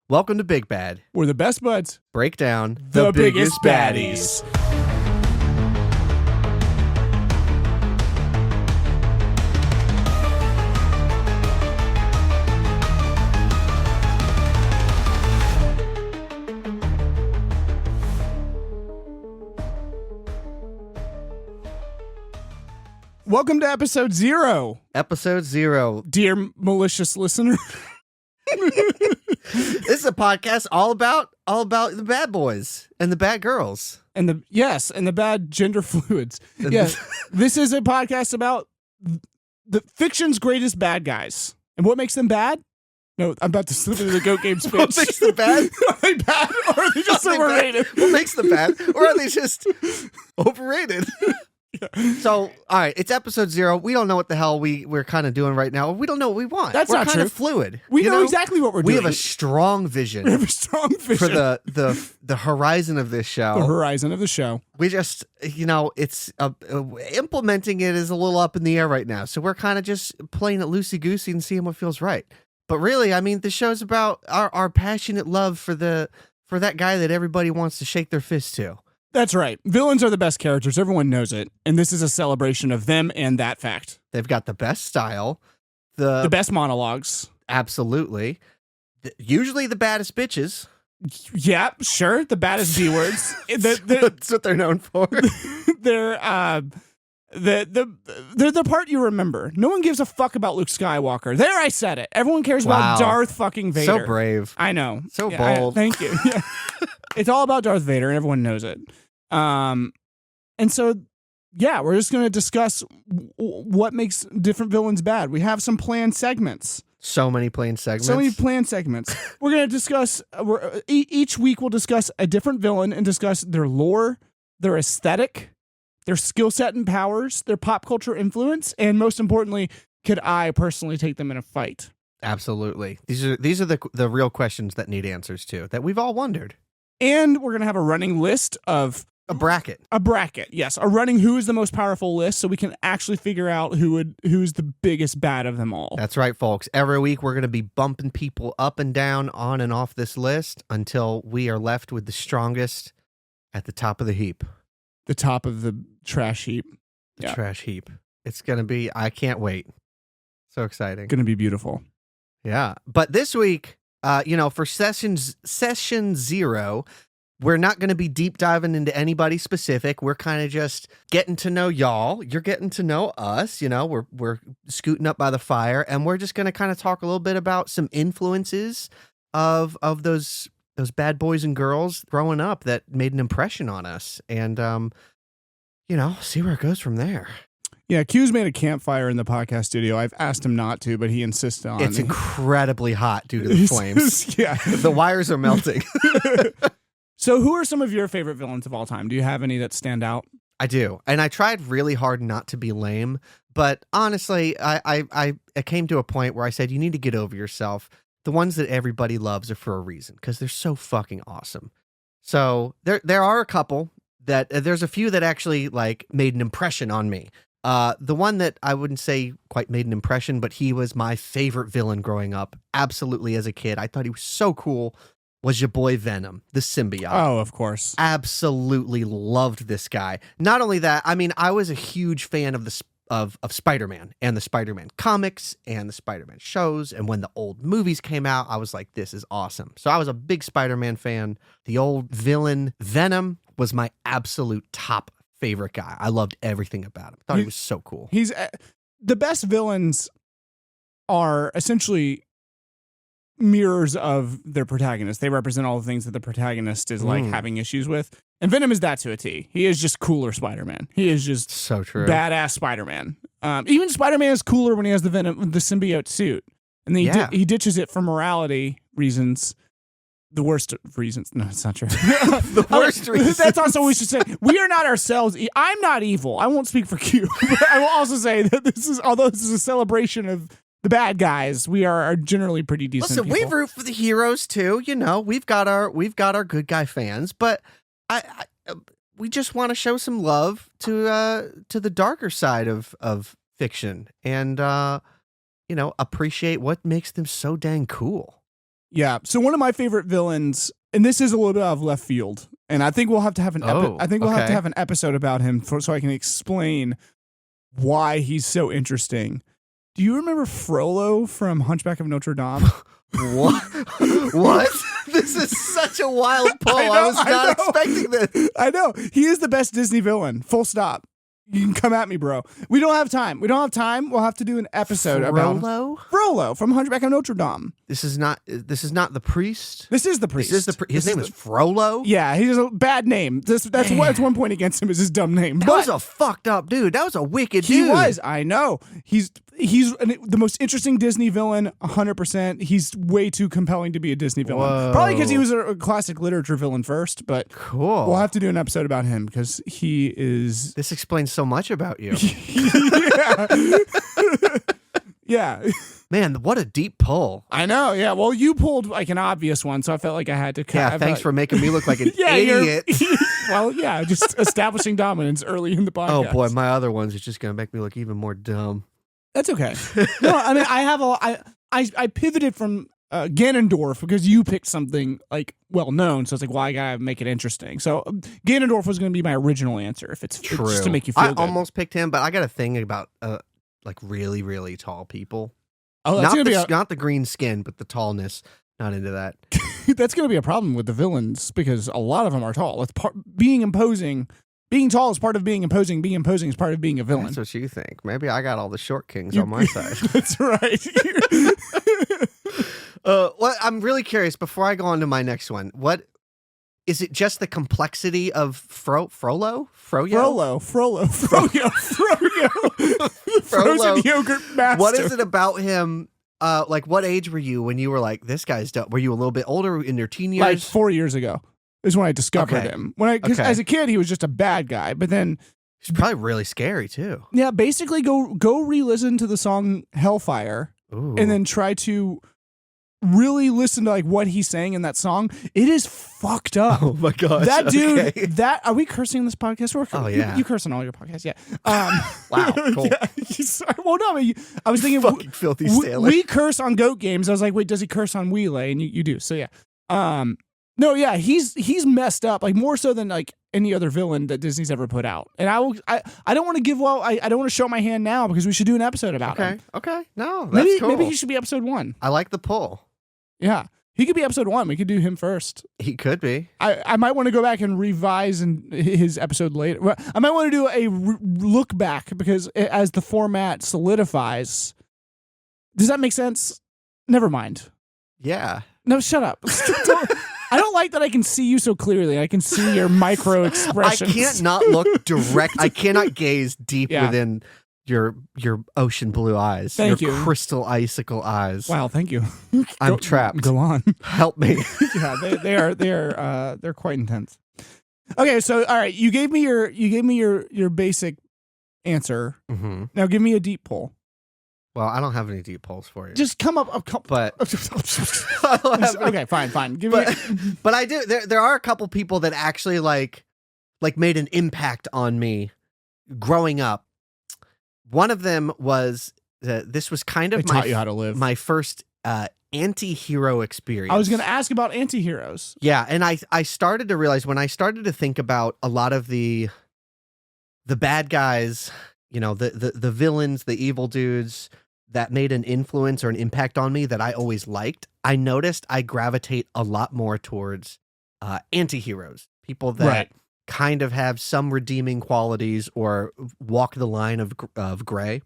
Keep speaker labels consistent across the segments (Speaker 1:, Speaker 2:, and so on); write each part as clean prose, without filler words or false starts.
Speaker 1: Welcome to Big Bad.
Speaker 2: We're the best buds.
Speaker 1: Break down
Speaker 2: The biggest baddies. Welcome to episode 0,
Speaker 1: Episode 0.
Speaker 2: dear malicious listener.
Speaker 1: This is a podcast all about the bad boys and the bad girls.
Speaker 2: And the bad gender fluids. Yes. This is a podcast about the fiction's greatest bad guys. And what makes them bad? No, I'm about to slip into the Goat Games pitch.
Speaker 1: What makes them bad?
Speaker 2: Are they bad or are they just overrated?
Speaker 1: What makes them bad? Or are they just overrated? So, all right, it's episode 0. We don't know what the hell we're kind of doing right now. We don't know what we want.
Speaker 2: That's
Speaker 1: we're
Speaker 2: not
Speaker 1: kind
Speaker 2: true.
Speaker 1: of fluid.
Speaker 2: We know exactly what we're doing.
Speaker 1: We have a strong vision.
Speaker 2: We have a strong vision.
Speaker 1: For the horizon of this show.
Speaker 2: The horizon of the show.
Speaker 1: We just, it's implementing it is a little up in the air right now. So we're kind of just playing it loosey-goosey and seeing what feels right. But really, I mean, the show's about our passionate love for that guy that everybody wants to shake their fist to.
Speaker 2: That's right. Villains are the best characters. Everyone knows it. And this is a celebration of them and that fact.
Speaker 1: They've got the best style.
Speaker 2: The best monologues.
Speaker 1: Absolutely. Usually the baddest bitches.
Speaker 2: Yeah, sure. The baddest B words.
Speaker 1: That's what they're known for.
Speaker 2: They're the part you remember. No one gives a fuck about Luke Skywalker. There, I said it. Everyone cares about Darth fucking Vader.
Speaker 1: So brave.
Speaker 2: I know.
Speaker 1: So bold.
Speaker 2: Thank you. Yeah. It's all about Darth Vader, and everyone knows it. And so, yeah, we're just going to discuss what makes different villains bad. We have some planned segments.
Speaker 1: So many planned segments. We're going to discuss, each week we'll discuss a different villain and discuss their lore, their aesthetic, their skill set and powers, their pop culture influence, and most importantly, could I personally take them in a fight? Absolutely. These are the real questions that need answers to, that we've all wondered.
Speaker 2: And we're going to have a running list of...
Speaker 1: A bracket,
Speaker 2: yes. A running who is the most powerful list so we can actually figure out who's the biggest bad of them all.
Speaker 1: That's right, folks. Every week we're going to be bumping people up and down, on and off this list until we are left with the strongest at the top of the heap.
Speaker 2: The top of the trash heap.
Speaker 1: The trash heap. It's going to be, I can't wait. So exciting.
Speaker 2: Going to be beautiful.
Speaker 1: Yeah. But this week, for session 0, we're not going to be deep diving into anybody specific. We're kind of just getting to know y'all. You're getting to know us. We're scooting up by the fire, and we're just going to kind of talk a little bit about some influences of those bad boys and girls growing up that made an impression on us, and see where it goes from there.
Speaker 2: Yeah, Q's made a campfire in the podcast studio. I've asked him not to, but he insisted on it.
Speaker 1: It's incredibly hot due to the flames.
Speaker 2: Yeah.
Speaker 1: The wires are melting.
Speaker 2: So who are some of your favorite villains of all time? Do you have any that stand out?
Speaker 1: I do. And I tried really hard not to be lame, but honestly, I came to a point where I said, you need to get over yourself. The ones that everybody loves are for a reason, because they're so fucking awesome. So there are a couple that there's a few that actually made an impression on me. The one that I wouldn't say quite made an impression, but he was my favorite villain growing up. Absolutely. As a kid, I thought he was so cool. Was your boy Venom, the symbiote.
Speaker 2: Oh, of course.
Speaker 1: Absolutely loved this guy. Not only that, I mean, I was a huge fan of Spider-Man and the Spider-Man comics and the Spider-Man shows. And when the old movies came out, I was like, this is awesome. So I was a big Spider-Man fan. The old villain Venom was my absolute top favorite guy. I loved everything about him. Thought he was so cool.
Speaker 2: He's the best villains are essentially mirrors of their protagonist. They represent all the things that the protagonist is having issues with. And Venom is that to a T. He is just cooler Spider-Man. He is just
Speaker 1: so true.
Speaker 2: Badass Spider-Man. Even Spider-Man is cooler when he has the symbiote suit. And then he ditches it for morality reasons. The worst reasons. No, it's not true.
Speaker 1: The worst reasons.
Speaker 2: That's also what we should say. We are not ourselves. I'm not evil. I won't speak for Q. But I will also say that although this is a celebration of the bad guys, we are generally pretty decent.
Speaker 1: Listen,
Speaker 2: people.
Speaker 1: we root for the heroes too. We've got our good guy fans, but we just want to show some love to the darker side of fiction and appreciate what makes them so dang cool.
Speaker 2: Yeah. So one of my favorite villains, and this is a little bit out of left field, and I think we'll have to have an episode about him so I can explain why he's so interesting. Do you remember Frollo from Hunchback of Notre Dame?
Speaker 1: What? What? This is such a wild pull. I was not expecting this.
Speaker 2: I know. He is the best Disney villain. Full stop. You can come at me, bro. We don't have time. We'll have to do an episode about Frollo from Hunchback of Notre Dame.
Speaker 1: This is not the priest.
Speaker 2: This is the priest.
Speaker 1: His name is Frollo.
Speaker 2: Yeah, he has a bad name. That's one point against him is his dumb name.
Speaker 1: That was a fucked up dude. That was a wicked dude.
Speaker 2: He was. I know. He's the most interesting Disney villain. 100%. He's way too compelling to be a Disney villain.
Speaker 1: Whoa.
Speaker 2: Probably because he was a classic literature villain first. But
Speaker 1: cool.
Speaker 2: We'll have to do an episode about him because he is.
Speaker 1: This explains so much about you.
Speaker 2: Yeah.
Speaker 1: Man, what a deep pull.
Speaker 2: I know, yeah. Well, you pulled like an obvious one, so I felt like I had to
Speaker 1: Yeah, thanks for making me look like an idiot.
Speaker 2: Well, yeah, just establishing dominance early in the podcast.
Speaker 1: Oh boy, my other ones are just gonna make me look even more dumb.
Speaker 2: That's okay. No, I mean I pivoted from Ganondorf because you picked something like well known, so it's like, well, I gotta make it interesting. So Ganondorf was gonna be my original answer if it's
Speaker 1: true.
Speaker 2: Just to make you feel good.
Speaker 1: I almost picked him, but I got a thing about like really, really tall people.
Speaker 2: Oh, that's
Speaker 1: not the green skin, but the tallness. Not into that.
Speaker 2: That's going to be a problem with the villains because a lot of them are tall. It's being imposing. Being tall is part of being imposing. Being imposing is part of being a villain.
Speaker 1: That's what you think. Maybe I got all the short kings on my side.
Speaker 2: That's right.
Speaker 1: Well, I'm really curious. Before I go on to my next one, what is it? Just the complexity of Frollo?
Speaker 2: Froyo. Frozen yogurt master.
Speaker 1: What is it about him? Like, what age were you when you were like, this guy's dope? Were you a little bit older in your teen years?
Speaker 2: Like 4 years ago is when I discovered him. Because as a kid, he was just a bad guy. But then
Speaker 1: he's probably really scary too.
Speaker 2: Yeah, basically go re-listen to the song Hellfire.
Speaker 1: Ooh.
Speaker 2: And then try to really listen to like what he's saying in that song. It is fucked up.
Speaker 1: Oh my gosh.
Speaker 2: That dude, are we cursing in this podcast?
Speaker 1: Oh yeah.
Speaker 2: You curse on all your podcasts, yeah.
Speaker 1: Wow, cool.
Speaker 2: Yeah, well, no, I was thinking
Speaker 1: fucking filthy sailor.
Speaker 2: We curse on goat games. I was like, wait, does he curse on Wheelay? And you do. So yeah. No, yeah, he's messed up, like more so than like any other villain that Disney's ever put out. And I don't want to I don't want to show my hand now because we should do an episode about him.
Speaker 1: Okay. No, that's cool.
Speaker 2: Maybe he should be episode 1.
Speaker 1: I like the pull.
Speaker 2: Yeah. He could be episode 1. We could do him first.
Speaker 1: He could be.
Speaker 2: I might want to go back and revise his episode later. Well, I might want to do a look back because as the format solidifies. Does that make sense? Never mind.
Speaker 1: Yeah.
Speaker 2: No, shut up. I don't like that I can see you so clearly. I can see your micro expressions.
Speaker 1: I can't not look direct. I cannot gaze deep within your ocean blue eyes.
Speaker 2: Thank you.
Speaker 1: Crystal icicle eyes.
Speaker 2: Wow, thank you.
Speaker 1: I'm trapped.
Speaker 2: Go on.
Speaker 1: Help me.
Speaker 2: Yeah, they're quite intense. Okay, so all right, you gave me your basic answer.
Speaker 1: Mm-hmm.
Speaker 2: Now give me a deep pull.
Speaker 1: Well, I don't have any deep pulls for you.
Speaker 2: Just come up a couple.
Speaker 1: But
Speaker 2: okay, fine.
Speaker 1: But I do. There are a couple people that actually like made an impact on me growing up. One of them was this was kind of
Speaker 2: taught you how to live.
Speaker 1: My first anti-hero experience.
Speaker 2: I was going to ask about anti-heroes.
Speaker 1: Yeah, and I started to realize when I started to think about a lot of the bad guys, you know, the villains, the evil dudes that made an influence or an impact on me that I always liked, I noticed I gravitate a lot more towards anti-heroes, people that kind of have some redeeming qualities or walk the line of gray.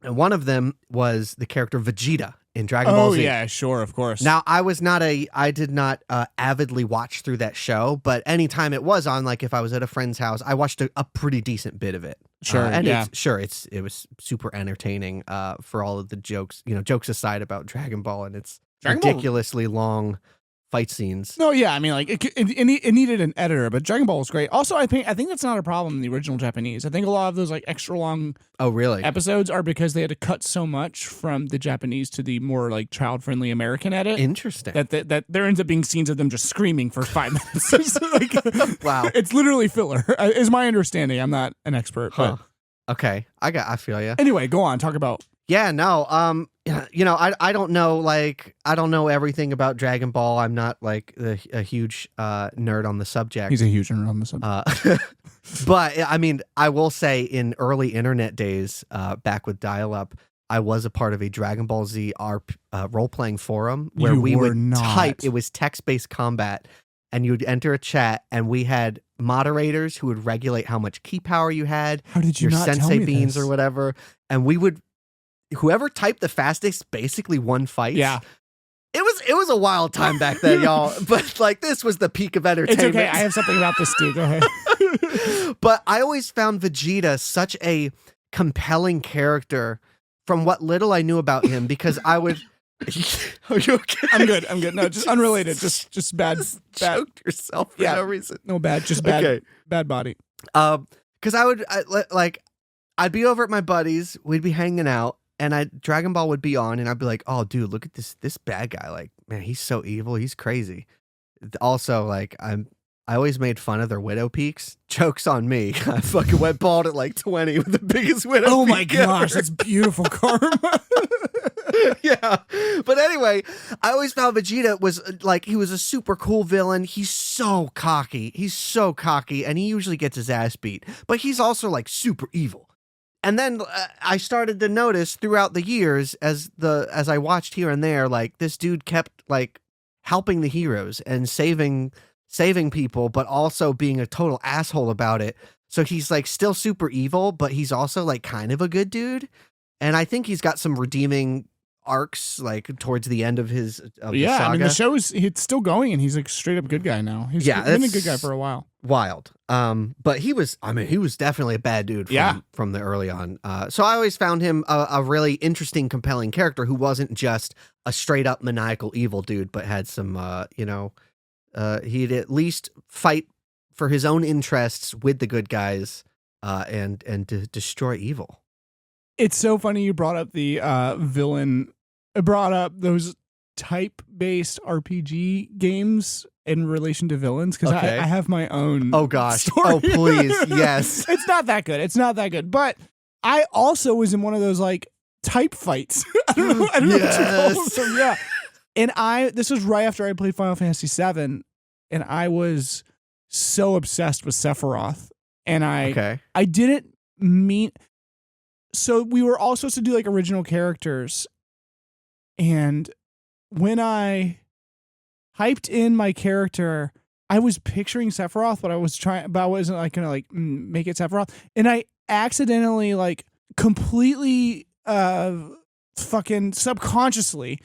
Speaker 1: And one of them was the character Vegeta in Dragon Ball Z.
Speaker 2: Oh yeah, sure, of course.
Speaker 1: Now I did not avidly watch through that show, but anytime it was on, like if I was at a friend's house, I watched a pretty decent bit of it.
Speaker 2: Sure,
Speaker 1: and it was super entertaining for all of the jokes, jokes aside about Dragon Ball and its ridiculously long fight scenes.
Speaker 2: No, yeah, I mean, like it needed an editor, but Dragon Ball was great. Also, I think that's not a problem in the original Japanese. I think a lot of those like extra long episodes are because they had to cut so much from the Japanese to the more like child friendly American edit.
Speaker 1: Interesting.
Speaker 2: That there ends up being scenes of them just screaming for 5 minutes.
Speaker 1: Wow,
Speaker 2: it's literally filler. Is my understanding. I'm not an expert, but
Speaker 1: okay, I feel you.
Speaker 2: Anyway, go on. Talk about
Speaker 1: Yeah, no. I don't know, like, I don't know everything about Dragon Ball. I'm not like a huge nerd on the subject.
Speaker 2: He's a huge nerd on the subject.
Speaker 1: But I mean, I will say in early internet days, back with dial-up, I was a part of a Dragon Ball Z role-playing forum where we would type. It was text-based combat, and you would enter a chat, and we had moderators who would regulate how much ki power you had,
Speaker 2: How did you
Speaker 1: your
Speaker 2: not tell
Speaker 1: sensei
Speaker 2: me
Speaker 1: beans
Speaker 2: this?
Speaker 1: or whatever, and we would, whoever typed the fastest basically won fights.
Speaker 2: Yeah.
Speaker 1: It was a wild time back then, y'all. But like, this was the peak of entertainment.
Speaker 2: It's okay. I have something about this too. Go ahead.
Speaker 1: But I always found Vegeta such a compelling character from what little I knew about him, because I would. Are you okay?
Speaker 2: I'm good. No, just unrelated. Just bad.
Speaker 1: Choked yourself for no reason.
Speaker 2: No bad. Just bad.
Speaker 1: Okay.
Speaker 2: Bad body.
Speaker 1: Because I'd be over at my buddies. We'd be hanging out, and Dragon Ball would be on, and I'd be like, "Oh, dude, look at this bad guy! Like, man, he's so evil. He's crazy." Also, like, I always made fun of their widow peaks. Joke's on me. I fucking went bald at like 20 with the biggest widow peak.
Speaker 2: Oh my gosh,
Speaker 1: ever.
Speaker 2: that's beautiful karma.
Speaker 1: Yeah. But anyway, I always found Vegeta was like, he was a super cool villain. He's so cocky. And he usually gets his ass beat. But he's also like super evil. And then I started to notice throughout the years as I watched here and there, like, this dude kept like helping the heroes and saving people, but also being a total asshole about it. So he's like still super evil, but he's also like kind of a good dude. And I think he's got some redeeming arcs like towards the end of the saga.
Speaker 2: I mean, the show it's still going, and he's like straight up good guy now. He's been a good guy for a while.
Speaker 1: Wild. But he was definitely a bad dude from the early on. So I always found him a really interesting, compelling character who wasn't just a straight up maniacal evil dude, but had some, he'd at least fight for his own interests with the good guys, and to destroy evil.
Speaker 2: It's so funny you brought up the villain. Brought up those type-based RPG games in relation to villains, because I have my own.
Speaker 1: Oh gosh!
Speaker 2: Story.
Speaker 1: Oh please, yes.
Speaker 2: It's not that good. But I also was in one of those like type fights. I don't know what you call them. Yeah. And this was right after I played Final Fantasy VII, and I was so obsessed with Sephiroth, and I didn't mean. So we were all supposed to do like original characters, and when I hyped in my character, I was picturing Sephiroth, but I wasn't like gonna like make it Sephiroth, and I accidentally like completely fucking subconsciously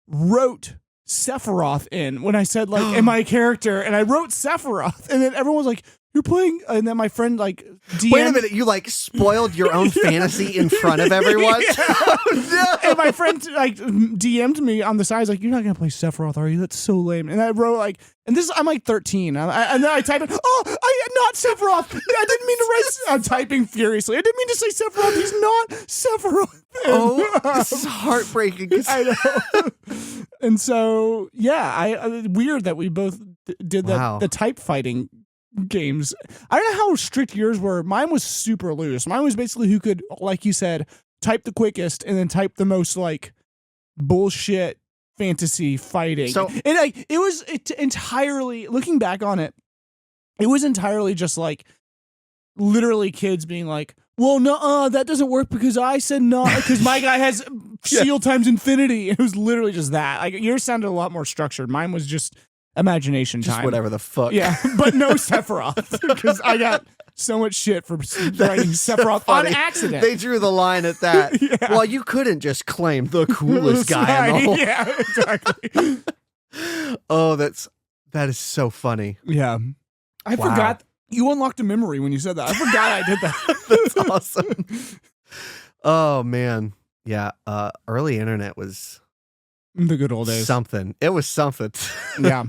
Speaker 2: wrote Sephiroth in when I said like in my character, and I wrote Sephiroth, and then everyone was like, "You're playing," and then my friend like DM'd.
Speaker 1: Wait a minute, you like spoiled your own fantasy in front of everyone? Oh, no.
Speaker 2: And my friend like DM'd me on the side, like, "You're not gonna play Sephiroth, are you? That's so lame." And I wrote like, and I'm like 13, and then I type it. "Oh, I am not Sephiroth. I didn't mean to write." I'm typing furiously. I didn't mean to say Sephiroth. He's not Sephiroth.
Speaker 1: Oh, this is heartbreaking.
Speaker 2: I know. And so yeah, weird that we both did that.
Speaker 1: Wow.
Speaker 2: The type fighting games. I don't know how strict yours were. Mine was super loose. Mine was basically who could, like you said, type the quickest and then type the most like bullshit fantasy fighting.
Speaker 1: So,
Speaker 2: and like it was entirely, looking back on it, it was entirely just like literally kids being like, "Well, no, that doesn't work because I said no, because my guy has shield times infinity." It was literally just that. Like yours sounded a lot more structured. Mine was just imagination
Speaker 1: just
Speaker 2: time.
Speaker 1: Whatever the fuck.
Speaker 2: Yeah, but no Sephiroth, because I got so much shit for writing Sephiroth on accident.
Speaker 1: They drew the line at that.
Speaker 2: Yeah.
Speaker 1: Well, you couldn't just claim the coolest guy in the whole.
Speaker 2: Yeah, exactly.
Speaker 1: Oh, that is so funny.
Speaker 2: Yeah. I forgot. You unlocked a memory when you said that. I forgot I did that.
Speaker 1: That's awesome. Oh, man. Yeah. Early internet was
Speaker 2: the good old days.
Speaker 1: Something. It was something.
Speaker 2: Yeah.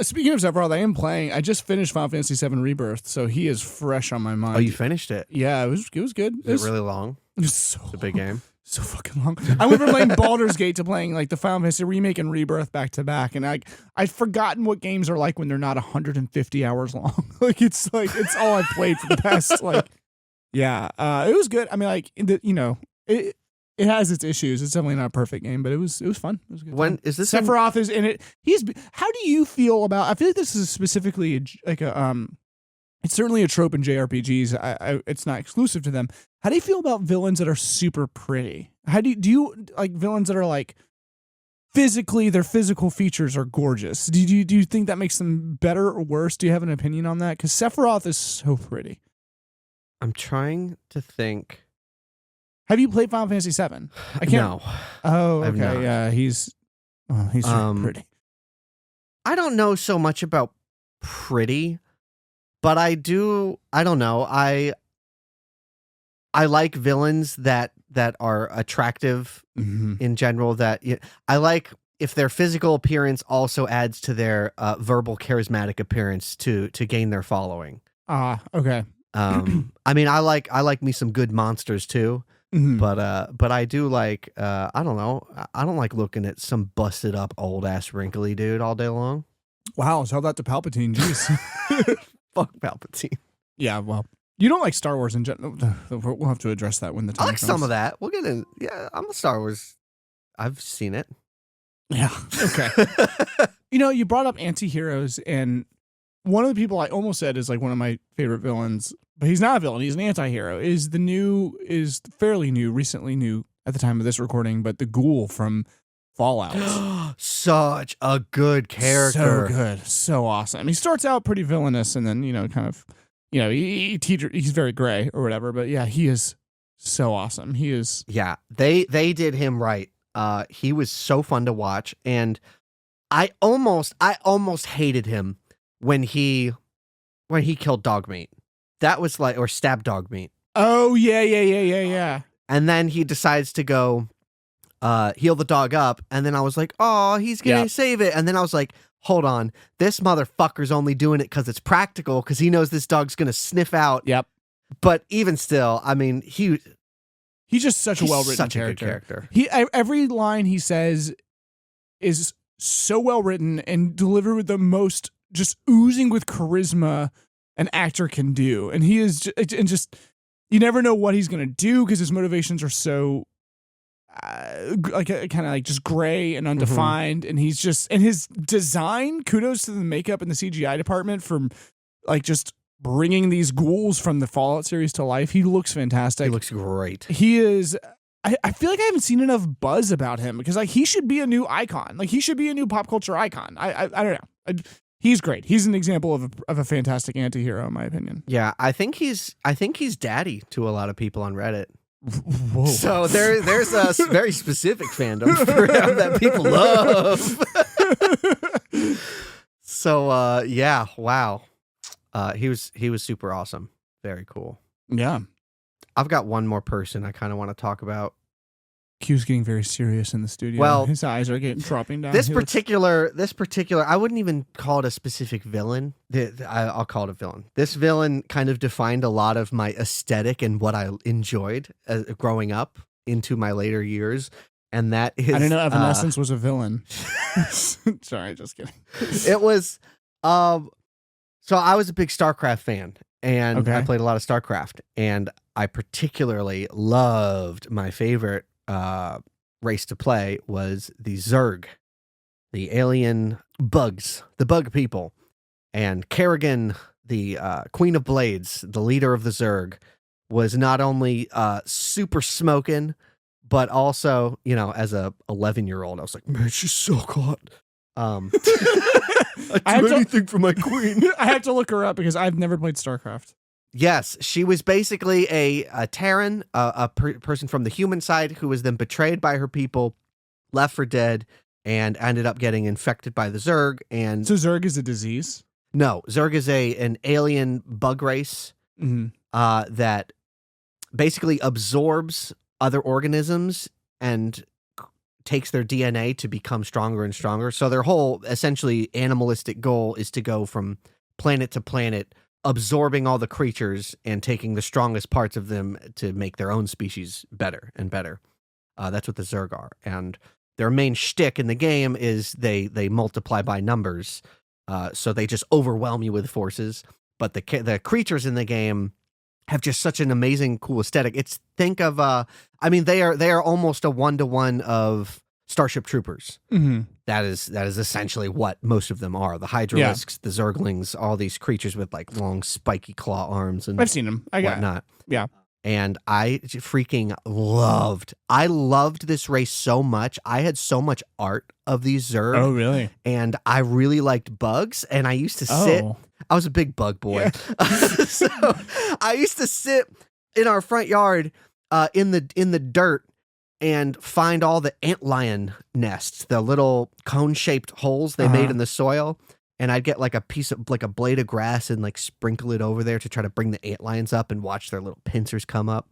Speaker 2: Speaking of Sephiroth, I just finished Final Fantasy VII Rebirth, so he is fresh on my mind.
Speaker 1: Oh, you finished it?
Speaker 2: Yeah, it was good.
Speaker 1: Is it really long?
Speaker 2: It was so
Speaker 1: It's a big game.
Speaker 2: So fucking long. I went from playing Baldur's Gate to playing like the Final Fantasy Remake and Rebirth back to back, and I'd forgotten what games are like when they're not 150 hours long. It's all I've played for the past like, yeah. It was good. I mean, like It has its issues. It's definitely not a perfect game, but it was fun. It was a good
Speaker 1: When
Speaker 2: time.
Speaker 1: is this?
Speaker 2: Sephiroth is in it. How do you feel about? I feel like this is specifically it's certainly a trope in JRPGs. It's not exclusive to them. How do you feel about villains that are super pretty? How do you like villains that are like physically, their physical features are gorgeous? Do you think that makes them better or worse? Do you have an opinion on that? Because Sephiroth is so pretty.
Speaker 1: I'm trying to think.
Speaker 2: Have you played Final Fantasy VII? I can't.
Speaker 1: No.
Speaker 2: Oh,
Speaker 1: I've
Speaker 2: okay.
Speaker 1: not.
Speaker 2: Yeah, he's really pretty.
Speaker 1: I don't know so much about pretty, but I don't know. I like villains that are attractive in general. That I like if their physical appearance also adds to their verbal charismatic appearance to gain their following.
Speaker 2: Okay.
Speaker 1: I mean, I like me some good monsters too. But I do like I don't know. I don't like looking at some busted up old ass wrinkly dude all day long.
Speaker 2: Wow, tell that to Palpatine. Jeez.
Speaker 1: Fuck Palpatine.
Speaker 2: Yeah, well, you don't like Star Wars in general. We'll have to address that when the time
Speaker 1: I like
Speaker 2: comes.
Speaker 1: some of that. We'll get in. Yeah, I'm a Star Wars. I've seen it.
Speaker 2: Yeah. Okay. You brought up anti-heroes, and one of the people I almost said is like one of my favorite villains, but he's not a villain. He's an anti-hero. Is fairly new, recently new at the time of this recording, but the Ghoul from Fallout.
Speaker 1: Such a good character.
Speaker 2: So good. So awesome. He starts out pretty villainous and then, he's very gray or whatever, but yeah, he is so awesome. He is.
Speaker 1: Yeah, they did him right. He was so fun to watch, and I almost hated him when he killed Dogmeat. That was like, or stabbed Dogmeat.
Speaker 2: Oh yeah.
Speaker 1: And then he decides to go heal the dog up, and then I was like, oh, he's gonna save it. And then I was like, hold on, this motherfucker's only doing it because it's practical, because he knows this dog's gonna sniff out.
Speaker 2: Yep.
Speaker 1: But even still, I mean, he's
Speaker 2: just such a well-written character. Every line he says is so well-written and delivered with the most just oozing with charisma an actor can do. And he is just you never know what he's going to do because his motivations are so kind of like just gray and undefined. And he's just, and his design, kudos to the makeup and the CGI department for like just bringing these ghouls from the Fallout series to life. He looks fantastic.
Speaker 1: He looks great.
Speaker 2: He is. I feel like I haven't seen enough buzz about him because like he should be a new icon. Like he should be a new pop culture icon. I don't know. He's great. He's an example of a fantastic anti-hero in my opinion.
Speaker 1: Yeah, I think he's daddy to a lot of people on Reddit.
Speaker 2: Whoa.
Speaker 1: So there's a very specific fandom for him that people love. So yeah, wow. He was super awesome. Very cool.
Speaker 2: Yeah.
Speaker 1: I've got one more person I kind of want to talk about.
Speaker 2: Q's getting very serious in the studio.
Speaker 1: Well,
Speaker 2: his eyes are dropping down.
Speaker 1: This particular, I wouldn't even call it a specific villain. I'll call it a villain. This villain kind of defined a lot of my aesthetic and what I enjoyed growing up into my later years. And that is,
Speaker 2: I didn't know Evanescence was a villain. Sorry, just kidding.
Speaker 1: It was, so I was a big StarCraft fan, and I played a lot of StarCraft, and I particularly loved my favorite race to play was the Zerg, the alien bugs, the bug people. And Kerrigan, the Queen of Blades, the leader of the Zerg, was not only super smoking, but also, as a 11-year-old, I was like, man, she's so hot. I'd do anything for my queen.
Speaker 2: I have to look her up because I've never played StarCraft.
Speaker 1: Yes, she was basically a Terran, a person from the human side who was then betrayed by her people, left for dead, and ended up getting infected by the Zerg. And
Speaker 2: so Zerg is a disease?
Speaker 1: No, Zerg is an alien bug race that basically absorbs other organisms and takes their DNA to become stronger and stronger. So their whole essentially animalistic goal is to go from planet to planet, absorbing all the creatures and taking the strongest parts of them to make their own species better and better. That's what the Zerg are. And their main shtick in the game is they multiply by numbers. So they just overwhelm you with forces. But the creatures in the game have just such an amazing, cool aesthetic. Think of they are almost a 1-to-1 of Starship Troopers.
Speaker 2: Mm-hmm.
Speaker 1: That is essentially what most of them are. The Hydralisks, the Zerglings, all these creatures with like long spiky claw arms and
Speaker 2: I've seen them.
Speaker 1: whatnot.
Speaker 2: Yeah.
Speaker 1: And I freaking loved this race so much. I had so much art of these Zerg.
Speaker 2: Oh, really?
Speaker 1: And I really liked bugs. And I used to sit. I was a big bug boy. Yeah. So I used to sit in our front yard in the dirt and find all the antlion nests, the little cone-shaped holes they made in the soil. And I'd get like a piece of like a blade of grass and like sprinkle it over there to try to bring the antlions up and watch their little pincers come up.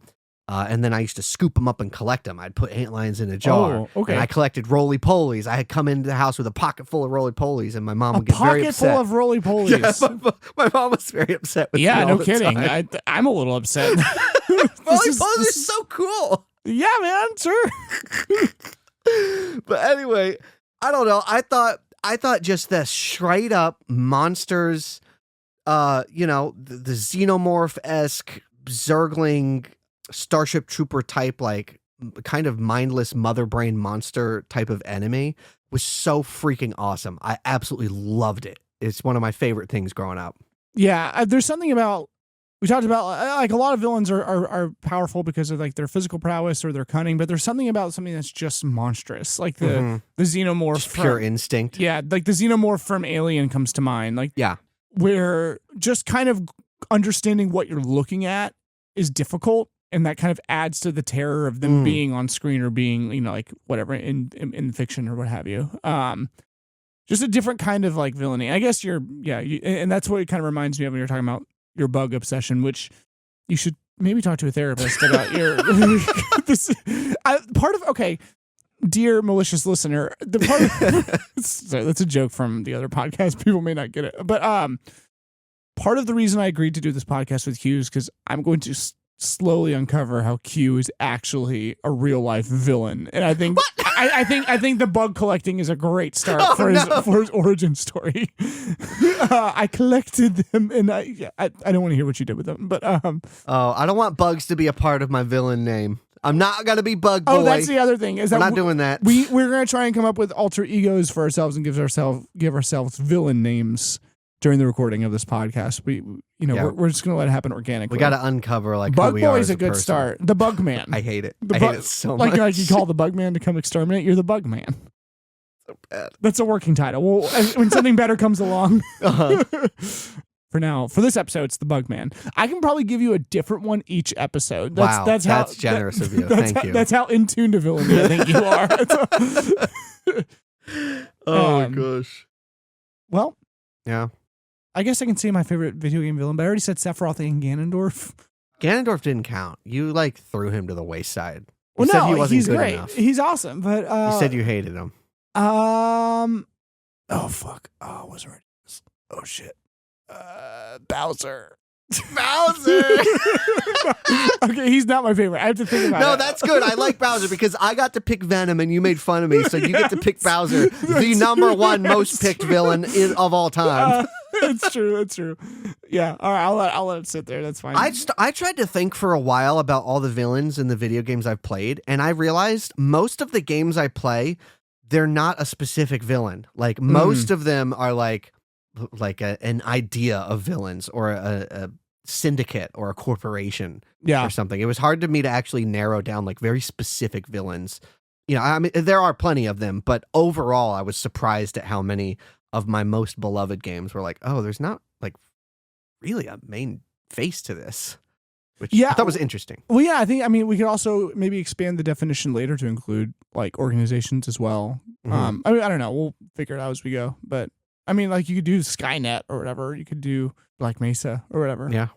Speaker 1: And then I used to scoop them up and collect them. I'd put antlions in a jar.
Speaker 2: Oh, okay.
Speaker 1: And I collected roly-polies. I had come into the house with a pocket full of roly-polies, and my mom would get very upset.
Speaker 2: A pocket full of roly-polies?
Speaker 1: Yeah, my mom was very upset with me all
Speaker 2: no
Speaker 1: the
Speaker 2: kidding.
Speaker 1: time.
Speaker 2: I'm a little upset.
Speaker 1: Roly-polies are so cool.
Speaker 2: Yeah, man, sure.
Speaker 1: But anyway, I don't know. I thought just the straight up monsters, the xenomorph-esque Zergling Starship Trooper type, like kind of mindless mother brain monster type of enemy was so freaking awesome. I absolutely loved it. It's one of my favorite things growing up.
Speaker 2: Yeah, there's something about, we talked about like a lot of villains are powerful because of like their physical prowess or their cunning, but there's something about something that's just monstrous, like the xenomorph,
Speaker 1: just pure instinct.
Speaker 2: Yeah, like the xenomorph from Alien comes to mind. Like,
Speaker 1: yeah,
Speaker 2: where just kind of understanding what you're looking at is difficult, and that kind of adds to the terror of them being on screen or being, like whatever in fiction or what have you. Just a different kind of like villainy. I guess and that's what it kind of reminds me of when you're talking about your bug obsession, which you should maybe talk to a therapist about your dear malicious listener, the part sorry, that's a joke from the other podcast. People may not get it, but part of the reason I agreed to do this podcast with Q is because I'm going to slowly uncover how Q is actually a real life villain, and I think I think the bug collecting is a great start for his origin story. I collected them, and I don't want to hear what you did with them, but I
Speaker 1: don't want bugs to be a part of my villain name. I'm not gonna be Bug Boy.
Speaker 2: Oh, that's the other thing. Is
Speaker 1: we're
Speaker 2: that
Speaker 1: not doing that.
Speaker 2: We're gonna try and come up with alter egos for ourselves and give ourselves villain names during the recording of this podcast. We're just gonna let it happen organically.
Speaker 1: We got to uncover like
Speaker 2: Bug
Speaker 1: who we
Speaker 2: Boy
Speaker 1: are
Speaker 2: is
Speaker 1: as
Speaker 2: a good
Speaker 1: person.
Speaker 2: start. The Bug Man.
Speaker 1: I hate it. I hate it so much.
Speaker 2: Like you call the Bug Man to come exterminate. You're the Bug Man.
Speaker 1: So bad.
Speaker 2: That's a working title. Well, when something better comes along. For now, for this episode, it's the Bug Man. I can probably give you a different one each episode. That's
Speaker 1: generous of you. Thank you.
Speaker 2: That's how in tune to villainy I think you are.
Speaker 1: Oh gosh.
Speaker 2: Well,
Speaker 1: yeah.
Speaker 2: I guess I can say my favorite video game villain, but I already said Sephiroth and Ganondorf.
Speaker 1: Ganondorf didn't count. You threw him to the wayside.
Speaker 2: You
Speaker 1: said he wasn't
Speaker 2: he's
Speaker 1: good
Speaker 2: great.
Speaker 1: enough.
Speaker 2: He's awesome, but
Speaker 1: you said you hated him.
Speaker 2: Oh fuck. Oh, what's right? Oh shit. Bowser. Okay, he's not my favorite. I have to think about it.
Speaker 1: No, that's good. I like Bowser because I got to pick Venom and you made fun of me, so you get to pick Bowser, the number one most picked villain of all time.
Speaker 2: It's true. It's true. Yeah. All right. I'll let it sit there. That's fine.
Speaker 1: I tried to think for a while about all the villains in the video games I've played, and I realized most of the games I play, they're not a specific villain. Like most of them are like an idea of villains or a syndicate or a corporation or something. It was hard to me to actually narrow down like very specific villains. I mean, there are plenty of them, but overall I was surprised at how many of my most beloved games were like, oh, there's not like really a main face to this, which I thought was interesting.
Speaker 2: Well, yeah, we could also maybe expand the definition later to include like organizations as well. I don't know. We'll figure it out as we go, but like you could do Skynet or whatever. You could do Black Mesa or whatever.
Speaker 1: Yeah.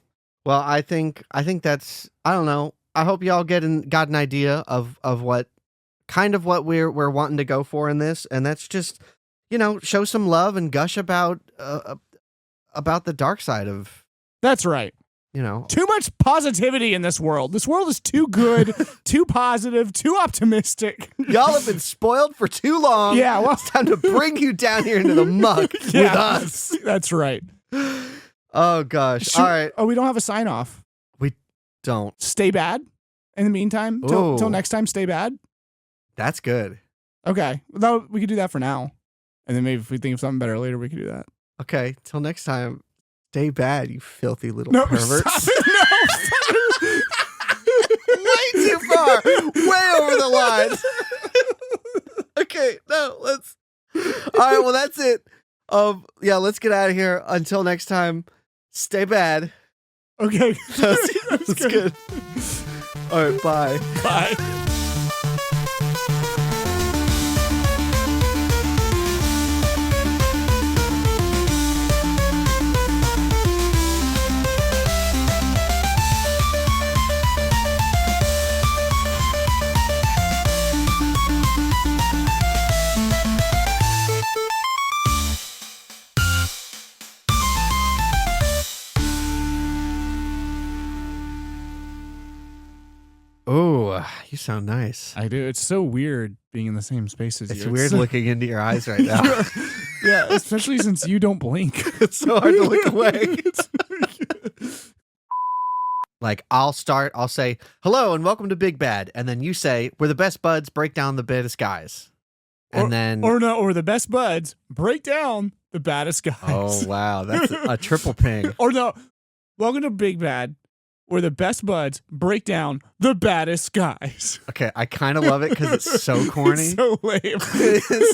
Speaker 1: Well, I think that's, I don't know. I hope y'all got an idea of what we're wanting to go for in this. And that's just, show some love and gush about the dark side of.
Speaker 2: That's right. Too much positivity in this world. This world is too good, too positive, too optimistic.
Speaker 1: Y'all have been spoiled for too long.
Speaker 2: Yeah, well,
Speaker 1: it's time to bring you down here into the muck with us.
Speaker 2: That's right.
Speaker 1: Oh gosh. All right.
Speaker 2: Oh, we don't have a sign off.
Speaker 1: Don't.
Speaker 2: Stay bad. In the meantime, till next time, stay bad.
Speaker 1: That's good.
Speaker 2: Okay, well, we could do that for now, and then maybe if we think of something better later, we could do that.
Speaker 1: Okay, till next time, stay bad, you filthy little
Speaker 2: No,
Speaker 1: perverts.
Speaker 2: No.
Speaker 1: Way too far. Way over the line. Okay, no, let's. All right, well, that's it. Yeah, let's get out of here. Until next time, stay bad.
Speaker 2: Okay.
Speaker 1: That's good. All right, bye.
Speaker 2: Bye.
Speaker 1: Oh, you sound nice.
Speaker 2: I do. It's so weird being in the same space as you.
Speaker 1: It's weird looking into your eyes right now.
Speaker 2: Yeah, especially since you don't blink.
Speaker 1: It's so hard to look away. Like, I'll say, hello and welcome to Big Bad. And then you say, we're the best buds, break down the baddest guys. And
Speaker 2: Or the best buds, break down the baddest guys.
Speaker 1: Oh, wow. That's a triple ping.
Speaker 2: Or no, welcome to Big Bad, where the best buds break down the baddest guys.
Speaker 1: Okay, I kind of love it because it's so corny.
Speaker 2: It's so lame.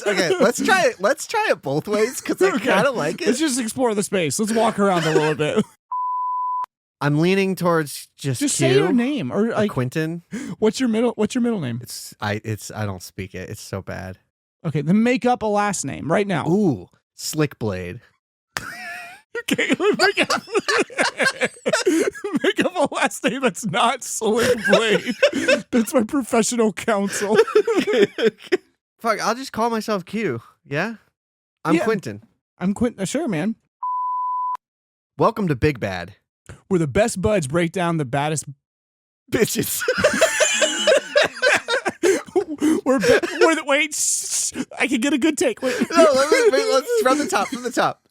Speaker 1: Okay, let's try it. Let's try it both ways because I kind of like it.
Speaker 2: Let's just explore the space. Let's walk around a little bit.
Speaker 1: I'm leaning towards just Q,
Speaker 2: say your name or like
Speaker 1: Quinton.
Speaker 2: What's your middle name?
Speaker 1: I don't speak it. It's so bad.
Speaker 2: Okay, then make up a last name right now.
Speaker 1: Ooh, Slick Blade.
Speaker 2: Okay, make up a last name that's not Slick Blade. That's my professional counsel.
Speaker 1: Fuck, I'll just call myself Q. Yeah? I'm Quinton.
Speaker 2: I'm Quinton. Sure, man.
Speaker 1: Welcome to Big Bad,
Speaker 2: where the best buds break down the baddest
Speaker 1: bitches.
Speaker 2: Wait, I can get a good take. Wait.
Speaker 1: No, let's from the top.